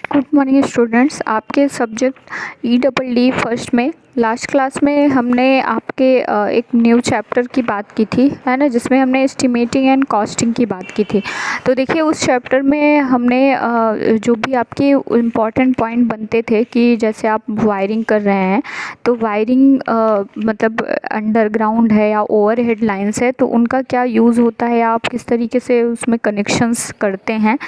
Good morning students. आपके subject EEE first में last class में हमने आपके एक न्यू चैप्टर की बात की थी, है ना, जिसमें हमने एस्टिमेटिंग एंड कॉस्टिंग की बात की थी। तो देखिए उस चैप्टर में हमने जो भी आपके इम्पॉर्टेंट पॉइंट बनते थे कि जैसे आप वायरिंग कर रहे हैं तो वायरिंग मतलब अंडरग्राउंड है या ओवरहेड लाइंस है तो उनका क्या यूज़ होता है या आप किस तरीके से उसमें कनेक्शंस करते हैं।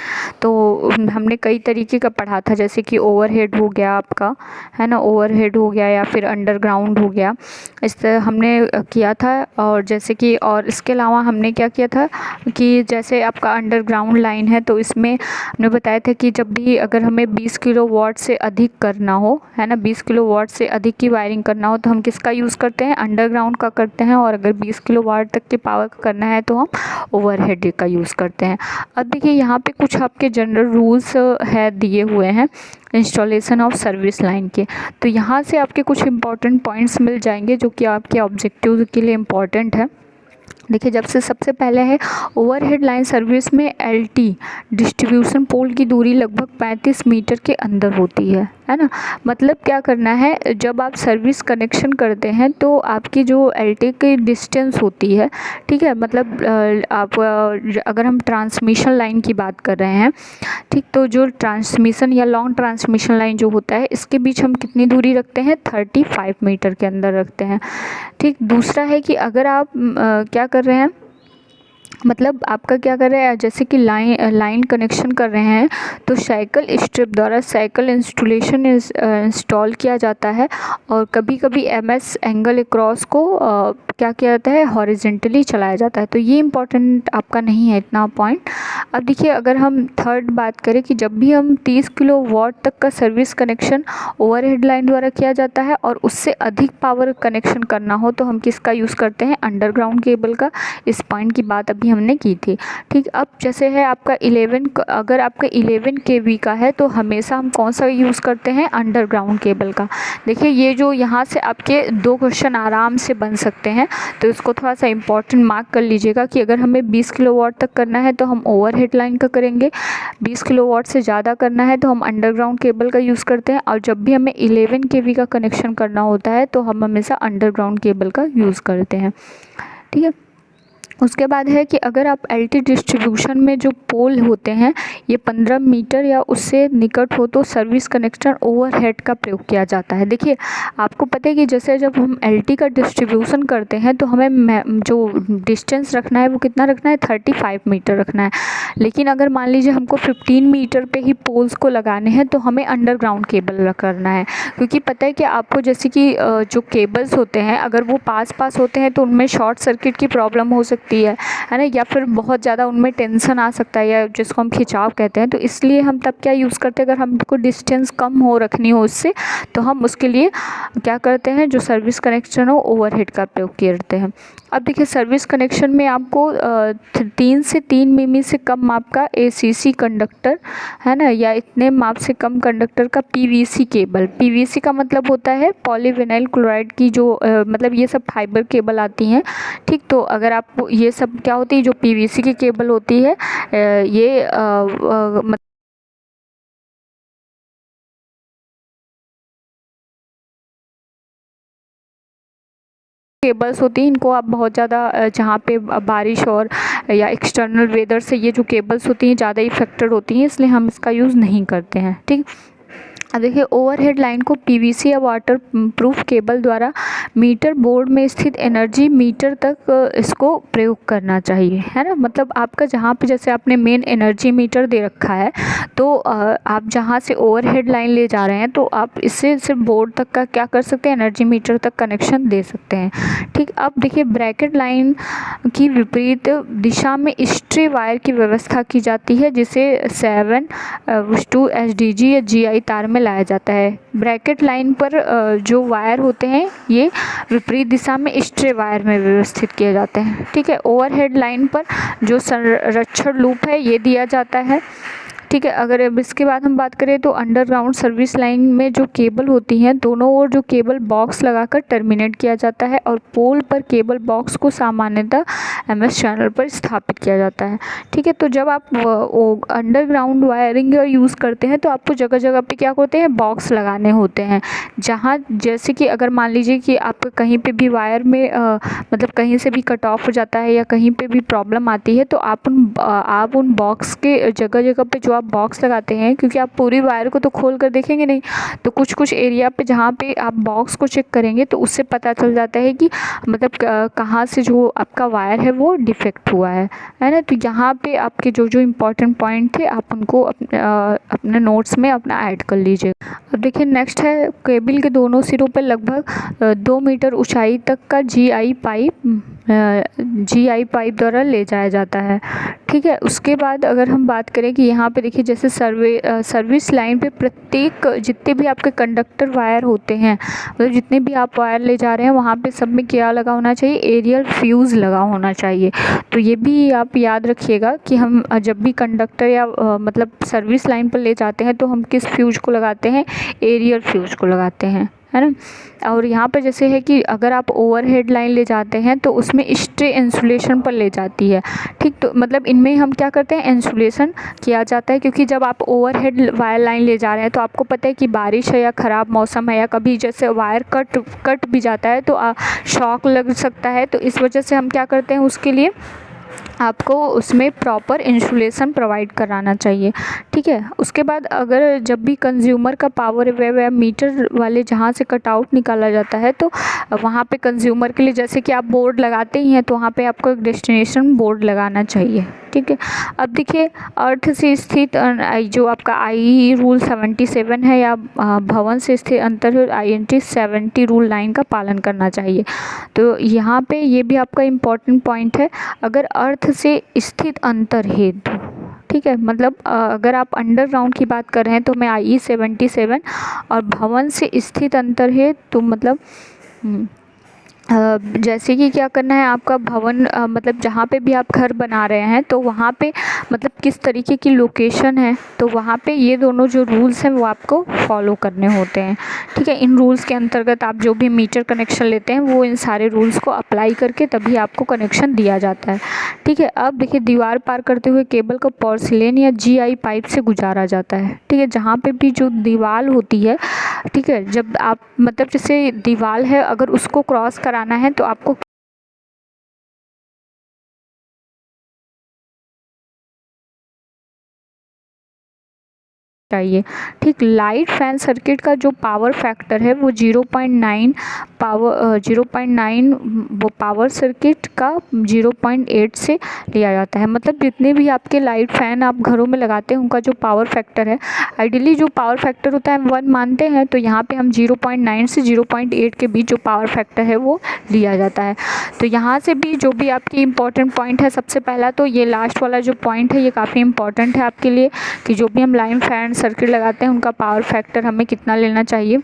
तो हमने कई तरीके का पढ़ा था, जैसे कि ओवरहेड हो गया आपका, है ना, ओवरहेड हो गया या फिर अंडरग्राउंड हो गया, इस तरह हमने किया था। और जैसे कि और इसके अलावा हमने क्या किया था कि जैसे आपका अंडरग्राउंड लाइन है तो इसमें हमने बताया था कि जब भी अगर हमें 20 किलोवाट से अधिक करना हो, है ना, 20 किलोवाट से अधिक की वायरिंग करना हो तो हम किसका यूज़ करते हैं, अंडरग्राउंड का करते हैं। और अगर 20 किलोवाट तक की पावर का करना है तो हम ओवरहेड का यूज़ करते हैं। अब देखिए यहाँ पे कुछ आपके जनरल रूल्स है दिए हुए हैं इंस्टॉलेशन ऑफ सर्विस लाइन के। तो यहाँ से आपके कुछ इंपॉर्टेंट पॉइंट्स मिल जाएंगे जो कि आपके ऑब्जेक्टिव के लिए इम्पॉर्टेंट है। देखिए जब से सबसे पहले है ओवरहेड लाइन सर्विस में LT डिस्ट्रीब्यूशन पोल की दूरी लगभग 35 मीटर के अंदर होती है ना। मतलब क्या करना है, जब आप सर्विस कनेक्शन करते हैं तो आपकी जो LT की डिस्टेंस होती है, ठीक है, मतलब आप अगर हम ट्रांसमिशन लाइन की बात कर रहे हैं, ठीक, तो जो ट्रांसमिशन या लॉन्ग ट्रांसमिशन लाइन जो होता है इसके बीच हम कितनी दूरी रखते हैं, 35 मीटर के अंदर रखते हैं। ठीक, दूसरा है कि अगर आप क्या कर रहे हैं, मतलब आपका क्या कर रहे हैं, जैसे कि लाइन कनेक्शन कर रहे हैं तो साइकिल स्ट्रिप द्वारा साइकिल इंस्टॉलेशन इंस्टॉल किया जाता है। और कभी कभी MS एंगल अक्रॉस को क्या किया जाता है, हॉरिजेंटली चलाया जाता है। तो ये इम्पोर्टेंट आपका नहीं है इतना पॉइंट। अब देखिए अगर हम थर्ड बात करें कि जब भी हम 30 किलोवाट तक का सर्विस कनेक्शन ओवरहेड लाइन द्वारा किया जाता है और उससे अधिक पावर कनेक्शन करना हो तो हम किसका यूज़ करते हैं, अंडरग्राउंड केबल का। इस पॉइंट की बात अभी हमने की थी। ठीक, अब जैसे है आपका 11, अगर आपका 11 kV का है तो हमेशा हम कौन सा यूज़ करते हैं, अंडरग्राउंड केबल का। देखिए ये जो यहाँ से आपके 2 क्वेश्चन आराम से बन सकते हैं, तो इसको थोड़ा सा इम्पोर्टेंट मार्क कर लीजिएगा कि अगर हमें 20 किलोवाट तक करना है तो हम ओवरहेड लाइन का करेंगे, 20 किलोवाट से ज़्यादा करना है तो हम अंडरग्राउंड केबल का यूज़ करते हैं, और जब भी हमें 11 kV का कनेक्शन करना होता है तो हम हमेशा अंडरग्राउंड केबल का यूज़ करते हैं। ठीक है, उसके बाद है कि अगर आप LT डिस्ट्रीब्यूशन में जो पोल होते हैं ये 15 मीटर या उससे निकट हो तो सर्विस कनेक्शन ओवरहेड का प्रयोग किया जाता है। देखिए आपको पता है कि जैसे जब हम LT का डिस्ट्रीब्यूशन करते हैं तो हमें जो डिस्टेंस रखना है वो कितना रखना है, 35 मीटर रखना है। लेकिन अगर मान लीजिए हमको 15 मीटर पे ही पोल्स को लगाने हैं तो हमें अंडरग्राउंड केबल करना है, क्योंकि पता है कि आपको जैसे कि जो केबल्स होते हैं अगर वो पास होते हैं तो उनमें शॉर्ट सर्किट की प्रॉब्लम हो सकती है ना, या फिर बहुत ज़्यादा उनमें टेंशन आ सकता है या जिसको हम खिंचाव कहते हैं। तो इसलिए हम तब क्या यूज़ करते हैं, अगर हमको डिस्टेंस कम हो रखनी हो उससे तो हम उसके लिए क्या करते हैं, जो सर्विस कनेक्शन हो ओवरहेड का प्रयोग करते हैं। अब देखिए सर्विस कनेक्शन में आपको 3 से 3 मिमी से कम माप का ACC कंडक्टर, है ना, या इतने माप से कम कंडक्टर का PVC केबल। PVC का मतलब होता है पॉलीविनाइल क्लोराइड की जो मतलब ये सब फाइबर केबल आती हैं। ठीक, तो अगर आप ये सब क्या होती है, जो PVC की केबल होती है ये केबल्स होती हैं, इनको आप बहुत ज़्यादा जहाँ पे बारिश और या एक्सटर्नल वेदर से ये जो केबल्स होती हैं ज़्यादा इफेक्टेड होती हैं, इसलिए हम इसका यूज़ नहीं करते हैं। ठीक, अब देखिए ओवरहेड लाइन को PVC या वाटर प्रूफ केबल द्वारा मीटर बोर्ड में स्थित एनर्जी मीटर तक इसको प्रयोग करना चाहिए, है ना। मतलब आपका जहाँ पे जैसे आपने मेन एनर्जी मीटर दे रखा है तो आप जहाँ से ओवरहेड लाइन ले जा रहे हैं तो आप इससे सिर्फ बोर्ड तक का क्या कर सकते हैं, एनर्जी मीटर तक कनेक्शन दे सकते हैं। ठीक, अब देखिए ब्रैकेट लाइन की विपरीत दिशा में स्ट्रे वायर की व्यवस्था की जाती है जिसे 7/2 SDG या GI तार में लाया जाता है। ब्रैकेट लाइन पर जो वायर होते हैं ये विपरीत दिशा में स्ट्रे वायर में व्यवस्थित किए जाते हैं। ठीक है, ओवरहेड लाइन पर जो संरक्षण लूप है ये दिया जाता है। ठीक है। अगर अब इसके बाद हम बात करें तो अंडरग्राउंड सर्विस लाइन में जो केबल होती हैं दोनों ओर जो केबल बॉक्स लगाकर टर्मिनेट किया जाता है और पोल पर केबल बॉक्स को सामान्यतः एमएस चैनल पर स्थापित किया जाता है। ठीक है, तो जब आप अंडरग्राउंड वायरिंग यूज़ करते हैं तो आपको जगह जगह पे क्या होते हैं, बॉक्स लगाने होते हैं। जहाँ जैसे कि अगर मान लीजिए कि आप कहीं पे भी वायर में मतलब कहीं से भी कट ऑफ हो जाता है या कहीं पे भी प्रॉब्लम आती है तो आप उन बॉक्स के जगह जगह पे जो आप बॉक्स लगाते हैं, क्योंकि आप पूरी वायर को तो खोल कर देखेंगे नहीं, तो कुछ कुछ एरिया पे जहाँ पे आप बॉक्स को चेक करेंगे तो उससे पता चल जाता है कि मतलब कहाँ से जो आपका वायर है वो डिफेक्ट हुआ है ना। तो यहाँ पे आपके जो जो इम्पोर्टेंट पॉइंट थे आप उनको अपने नोट्स में अपना ऐड कर लीजिए। अब देखिए नेक्स्ट है, केबल के दोनों सिरों पर लगभग 2 मीटर ऊंचाई तक का जीआई पाइप द्वारा ले जाया जाता है। ठीक है, उसके बाद अगर हम बात करें कि यहाँ पे देखिए जैसे सर्विस लाइन पे प्रत्येक जितने भी आपके कंडक्टर वायर होते हैं, मतलब जितने भी आप वायर ले जा रहे हैं वहाँ पे सब में क्या लगा होना चाहिए, एरियल फ्यूज़ लगा होना चाहिए। तो ये भी आप याद रखिएगा कि हम जब भी कंडक्टर या मतलब सर्विस लाइन पर ले जाते हैं तो हम किस फ्यूज को लगाते हैं, एरियल फ्यूज को लगाते हैं, है ना। और यहाँ पर जैसे है कि अगर आप ओवरहेड लाइन ले जाते हैं तो उसमें स्ट्रे इंसुलेशन पर ले जाती है। ठीक, तो मतलब इनमें हम क्या करते हैं, इंसुलेशन किया जाता है, क्योंकि जब आप ओवरहेड वायर लाइन ले जा रहे हैं तो आपको पता है कि बारिश है या ख़राब मौसम है या कभी जैसे वायर कट भी जाता है तो शॉक लग सकता है। तो इस वजह से हम क्या करते हैं, उसके लिए आपको उसमें प्रॉपर इंसुलेशन प्रोवाइड कराना चाहिए। ठीक है, उसके बाद अगर जब भी कंज्यूमर का पावर वे मीटर वाले जहाँ से कटआउट निकाला जाता है तो वहाँ पे कंज्यूमर के लिए जैसे कि आप बोर्ड लगाते ही हैं तो वहाँ पे आपको एक डेस्टिनेशन बोर्ड लगाना चाहिए। ठीक है, अब देखिए अर्थ से स्थित जो आपका आई रूल 77 है या भवन से स्थित अंतर INT 70 रूल लाइन का पालन करना चाहिए। तो यहाँ पे ये भी आपका इम्पोर्टेंट पॉइंट है। अगर अर्थ से स्थित अंतर हेतु, ठीक है, मतलब अगर आप अंडरग्राउंड की बात कर रहे हैं तो मैं IE 77 और भवन से स्थित अंतर है तो मतलब जैसे कि क्या करना है आपका भवन मतलब जहाँ पे भी आप घर बना रहे हैं तो वहाँ पे मतलब किस तरीके की लोकेशन है तो वहाँ पे ये दोनों जो रूल्स हैं वो आपको फॉलो करने होते हैं। ठीक है, इन रूल्स के अंतर्गत आप जो भी मीटर कनेक्शन लेते हैं वो इन सारे रूल्स को अप्लाई करके तभी आपको कनेक्शन दिया जाता है। ठीक है, अब देखिए दीवार पार करते हुए केबल को पोर्सिलेन या GI पाइप से गुजारा जाता है। ठीक है, जहाँ पे भी जो दीवार होती है, ठीक है, जब आप मतलब जैसे दीवार है अगर उसको क्रॉस कराना है तो आपको चाहिए। ठीक, लाइट फैन सर्किट का जो पावर फैक्टर है वो 0.9 वो पावर सर्किट का 0.8 से लिया जाता है। मतलब जितने भी आपके लाइट फैन आप घरों में लगाते हैं उनका जो पावर फैक्टर है, आइडियली जो पावर फैक्टर होता है हम 1 मानते हैं, तो यहाँ पे हम 0.9 से 0.8 के बीच जो पावर फैक्टर है वो लिया जाता है। तो यहाँ से भी जो भी आपकी इम्पोर्टेंट पॉइंट है, सबसे पहला तो ये लास्ट वाला जो पॉइंट है ये काफ़ी इंपॉर्टेंट है आपके लिए कि जो भी हम लाइन फैन सर्किट लगाते हैं उनका पावर फैक्टर हमें कितना लेना चाहिए।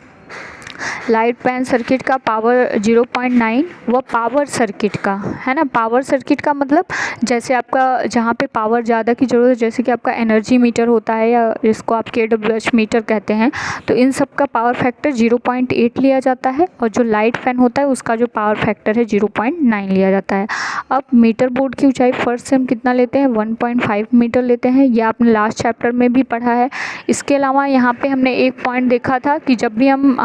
लाइट फैन सर्किट का पावर 0.9 व पावर सर्किट का, है ना। पावर सर्किट का मतलब जैसे आपका जहाँ पे पावर ज़्यादा की ज़रूरत है, जैसे कि आपका एनर्जी मीटर होता है या जिसको आप KWH मीटर कहते हैं, तो इन सब का पावर फैक्टर 0.8 लिया जाता है और जो लाइट फैन होता है उसका जो पावर फैक्टर है 0.9 लिया जाता है। अब मीटर बोर्ड की ऊंचाई फर्स्ट से हम कितना लेते हैं, 1.5 मीटर लेते हैं, यह आपने लास्ट चैप्टर में भी पढ़ा है। इसके अलावा यहाँ पे हमने एक पॉइंट देखा था कि जब भी हम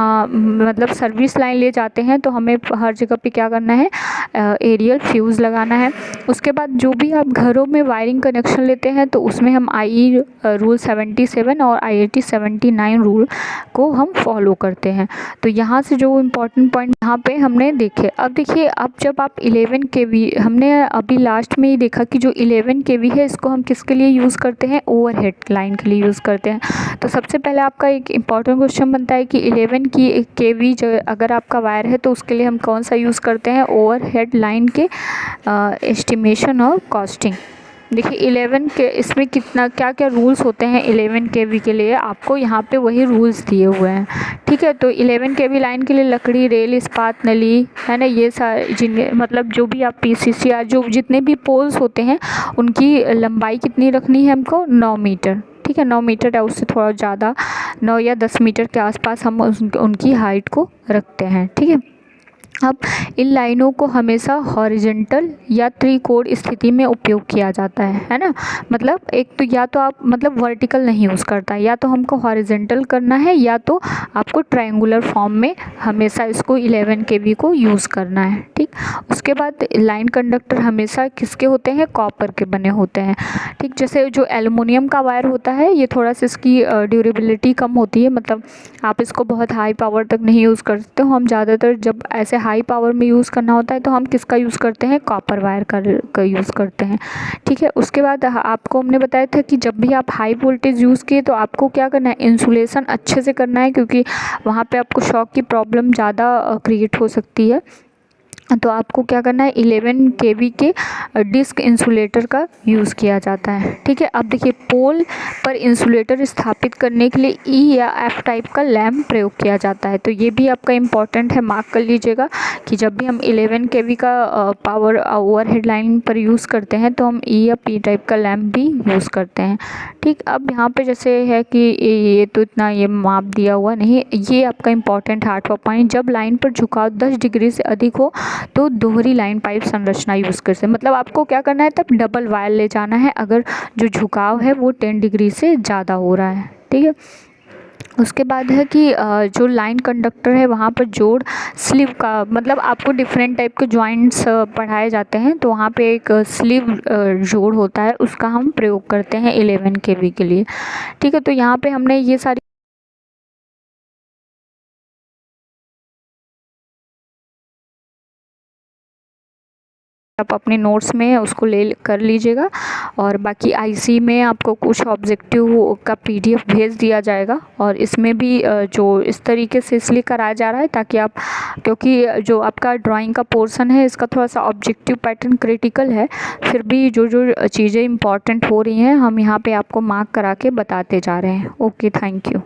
मतलब सर्विस लाइन ले जाते हैं तो हमें हर जगह पे क्या करना है, एरियल फ्यूज़ लगाना है। उसके बाद जो भी आप घरों में वायरिंग कनेक्शन लेते हैं तो उसमें हम IE रूल 77 और IAT 79 रूल को हम फॉलो करते हैं। तो यहाँ से जो इम्पोर्टेंट पॉइंट यहाँ पे हमने देखे। अब देखिए, अब जब आप 11 kV, हमने अभी लास्ट में ही देखा कि जो 11 kV है इसको हम किसके लिए यूज़ करते हैं, ओवरहेड लाइन के लिए यूज़ करते हैं। तो सबसे पहले आपका एक इम्पॉर्टेंट क्वेश्चन बनता है कि 11 kV अगर आपका वायर है तो उसके लिए हम कौन सा यूज़ करते हैं, ओवरहेड लाइन के एस्टिमेशन और कॉस्टिंग। देखिए 11 के इसमें कितना क्या क्या रूल्स होते हैं 11 kV के लिए, आपको यहाँ पे वही रूल्स दिए हुए हैं। ठीक है, तो 11 kV लाइन के लिए लकड़ी, रेल, इस्पात, नली, है ना, ये सारे मतलब जो भी आप PCC जो जितने भी पोल्स होते हैं उनकी लंबाई कितनी रखनी है हमको, 9 मीटर। ठीक है, 9 मीटर या उससे थोड़ा ज़्यादा 9 या 10 मीटर के आसपास हम उनकी हाइट को रखते हैं। ठीक है, अब इन लाइनों को हमेशा हॉरिजॉन्टल या त्रिकोण स्थिति में उपयोग किया जाता है ना। मतलब एक तो या तो आप मतलब वर्टिकल नहीं यूज़ करता है, या तो हमको हॉरिजॉन्टल करना है या तो आपको ट्रायंगुलर फॉर्म में हमेशा इसको 11 kV को यूज़ करना है। ठीक, उसके बाद लाइन कंडक्टर हमेशा किसके होते हैं, कॉपर के बने होते हैं। ठीक, जैसे जो एलुमिनियम का वायर होता है ये थोड़ा सा इसकी ड्यूरेबिलिटी कम होती है, मतलब आप इसको बहुत हाई पावर तक नहीं यूज़ कर सकते हो। हम ज़्यादातर जब ऐसे हाई पावर में यूज़ करना होता है तो हम किसका यूज़ करते हैं, कॉपर वायर का यूज़ करते हैं। ठीक है, उसके बाद आपको हमने बताया था कि जब भी आप हाई वोल्टेज यूज़ किए तो आपको क्या करना है, इंसुलेशन अच्छे से करना है, क्योंकि वहाँ पे आपको शॉक की प्रॉब्लम ज़्यादा क्रिएट हो सकती है। तो आपको क्या करना है, 11 kV के डिस्क इंसुलेटर का यूज़ किया जाता है। ठीक है, अब देखिए पोल पर इंसुलेटर स्थापित करने के लिए ई या एफ टाइप का लैम्प प्रयोग किया जाता है। तो ये भी आपका इम्पॉर्टेंट है, मार्क कर लीजिएगा कि जब भी हम 11 kV का पावर ओवरहेड लाइन पर यूज़ करते हैं तो हम ई या पी टाइप का लैम्प भी यूज़ करते हैं। ठीक, अब यहाँ पे जैसे है कि ये तो इतना ये माप दिया हुआ नहीं, ये आपका इम्पॉर्टेंट है 8वां पॉइंट, जब लाइन पर झुकाव 10 डिग्री से अधिक हो तो दोहरी लाइन पाइप संरचना यूज़ कर सकते हैं। मतलब आपको क्या करना है, तब डबल वायर ले जाना है अगर जो झुकाव है वो 10 डिग्री से ज़्यादा हो रहा है। ठीक है, उसके बाद है कि जो लाइन कंडक्टर है वहाँ पर जोड़ स्लीव का, मतलब आपको डिफरेंट टाइप के जॉइंट्स पढ़ाए जाते हैं, तो वहाँ पे एक स्लीव जोड़ होता है, उसका हम प्रयोग करते हैं 11 kV के लिए। ठीक है, तो यहाँ पे हमने ये सारी आप अपने नोट्स में उसको ले कर लीजिएगा, और बाकी आईसी में आपको कुछ ऑब्जेक्टिव का पीडीएफ भेज दिया जाएगा, और इसमें भी जो इस तरीके से इसलिए कराया जा रहा है ताकि आप, क्योंकि जो आपका ड्राइंग का पोर्शन है इसका थोड़ा सा ऑब्जेक्टिव पैटर्न क्रिटिकल है, फिर भी जो जो चीज़ें इंपॉर्टेंट हो रही हैं हम यहाँ पे आपको मार्क करा के बताते जा रहे हैं। Okay, thank you.